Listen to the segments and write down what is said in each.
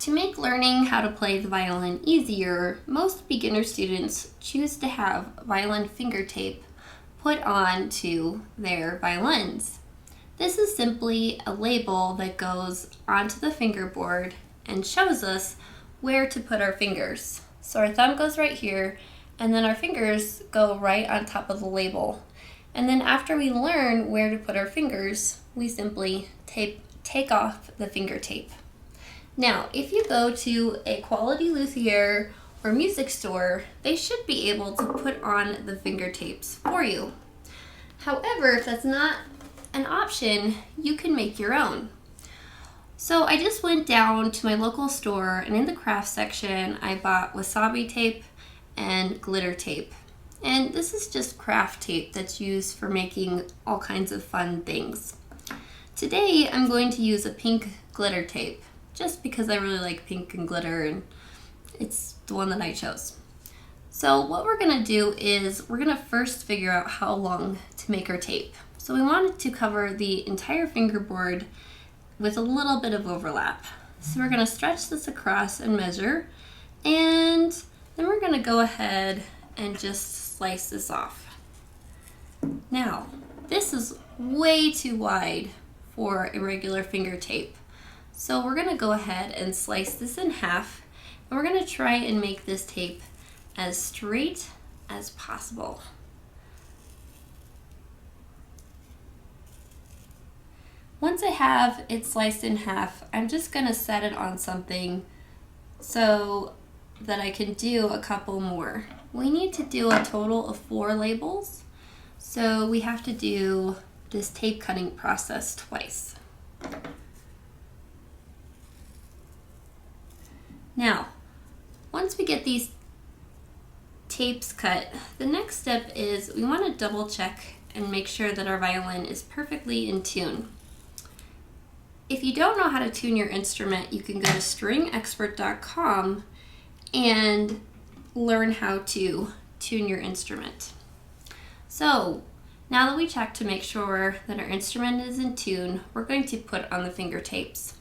To make learning how to play the violin easier, most beginner students choose to have violin finger tape put on to their violins. This is simply a label that goes onto the fingerboard and shows us where to put our fingers. So our thumb goes right here, and then our fingers go right on top of the label. And then after we learn where to put our fingers, we simply take off the finger tape. Now, if you go to a quality luthier or music store, they should be able to put on the finger tapes for you. However, if that's not an option, you can make your own. So I just went down to my local store, and in the craft section, I bought wasabi tape and glitter tape. And this is just craft tape that's used for making all kinds of fun things. Today, I'm going to use a pink glitter tape, just because I really like pink and glitter, and it's the one that I chose. So what we're gonna do is we're gonna first figure out how long to make our tape. So we wanted to cover the entire fingerboard with a little bit of overlap. So we're gonna stretch this across and measure, and then we're gonna go ahead and just slice this off. Now, this is way too wide for a regular finger tape. So we're gonna go ahead and slice this in half, and we're gonna try and make this tape as straight as possible. Once I have it sliced in half, I'm just gonna set it on something so that I can do a couple more. We need to do a total of 4 labels, so we have to do this tape cutting process twice. Now, once we get these tapes cut, the next step is we want to double check and make sure that our violin is perfectly in tune. If you don't know how to tune your instrument, you can go to stringexpert.com and learn how to tune your instrument. So, now that we checked to make sure that our instrument is in tune, we're going to put on the finger tapes.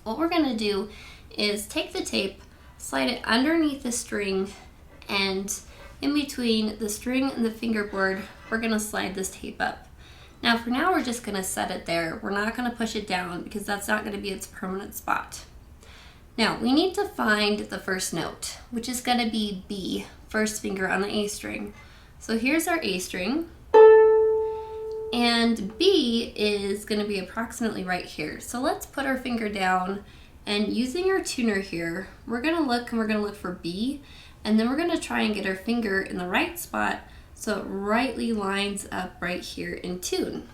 What we're going to do is take the tape, slide it underneath the string, and in between the string and the fingerboard, we're gonna slide this tape up. Now for now, we're just gonna set it there. We're not gonna push it down because that's not gonna be its permanent spot. Now we need to find the first note, which is gonna be B, first finger on the A string. So here's our A string, and B is gonna be approximately right here. So let's put our finger down, and using our tuner here, we're gonna look for B, and then we're gonna try and get our finger in the right spot so it rightly lines up right here in tune.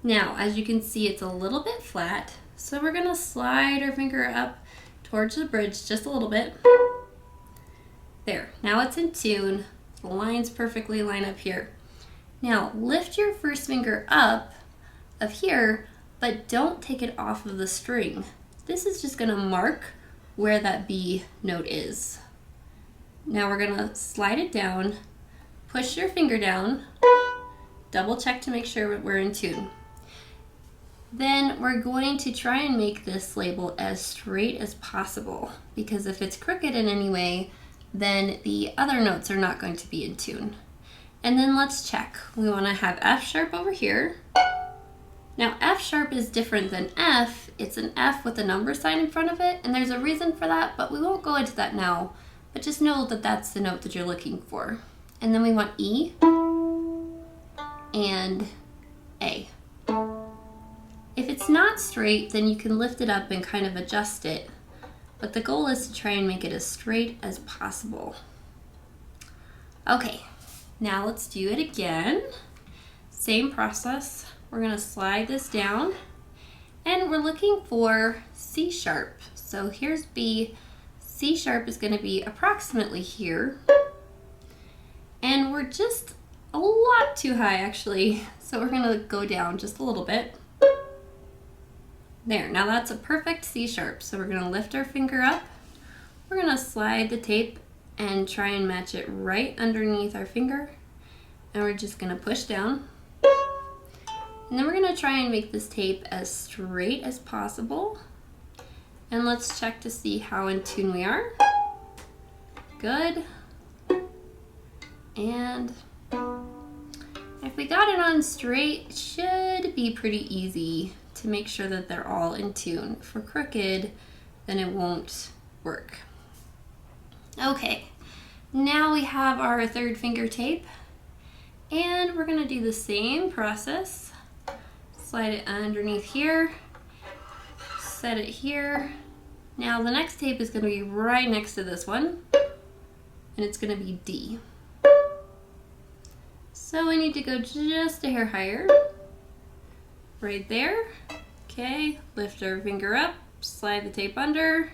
Now, as you can see, it's a little bit flat, so we're gonna slide our finger up towards the bridge just a little bit. There, now it's in tune. The lines perfectly line up here. Now, lift your first finger up of here, but don't take it off of the string. This is just gonna mark where that B note is. Now we're gonna slide it down, push your finger down, double check to make sure we're in tune. Then we're going to try and make this label as straight as possible, because if it's crooked in any way, then the other notes are not going to be in tune. And then let's check. We wanna have F sharp over here. Now F sharp is different than F. It's an F with a number sign in front of it, and there's a reason for that, but we won't go into that now. But just know that that's the note that you're looking for. And then we want E and A. If it's not straight, then you can lift it up and kind of adjust it, but the goal is to try and make it as straight as possible. Okay, now let's do it again. Same process. We're gonna slide this down, and we're looking for C sharp. So here's B. C sharp is gonna be approximately here. And we're just a lot too high actually. So we're gonna go down just a little bit. There, now that's a perfect C sharp. So we're gonna lift our finger up. We're gonna slide the tape and try and match it right underneath our finger. And we're just gonna push down. And then we're gonna try and make this tape as straight as possible. And let's check to see how in tune we are. Good. And if we got it on straight, it should be pretty easy to make sure that they're all in tune. For crooked, then it won't work. Okay, now we have our third finger tape, and we're gonna do the same process. Slide it underneath here, set it here. Now the next tape is gonna be right next to this one, and it's gonna be D. So we need to go just a hair higher, right there. Okay, lift our finger up, slide the tape under,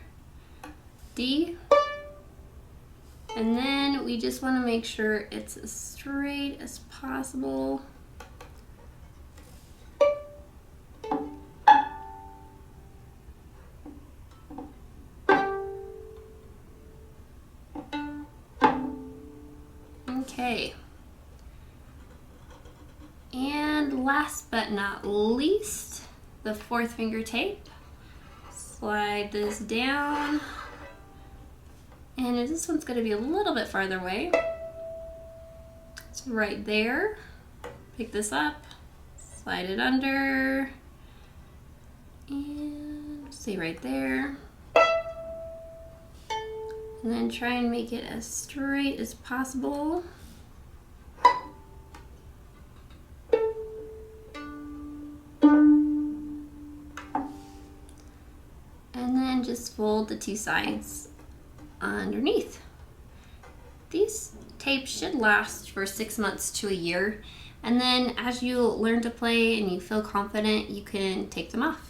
D. And then we just want to make sure it's as straight as possible. Okay. And last but not least, the fourth finger tape. Slide this down. And this one's going to be a little bit farther away. It's right there. Pick this up, slide it under, and stay right there. And then try and make it as straight as possible. And then just fold the two sides underneath. These tapes should last for 6 months to a year, and then as you learn to play and you feel confident, you can take them off.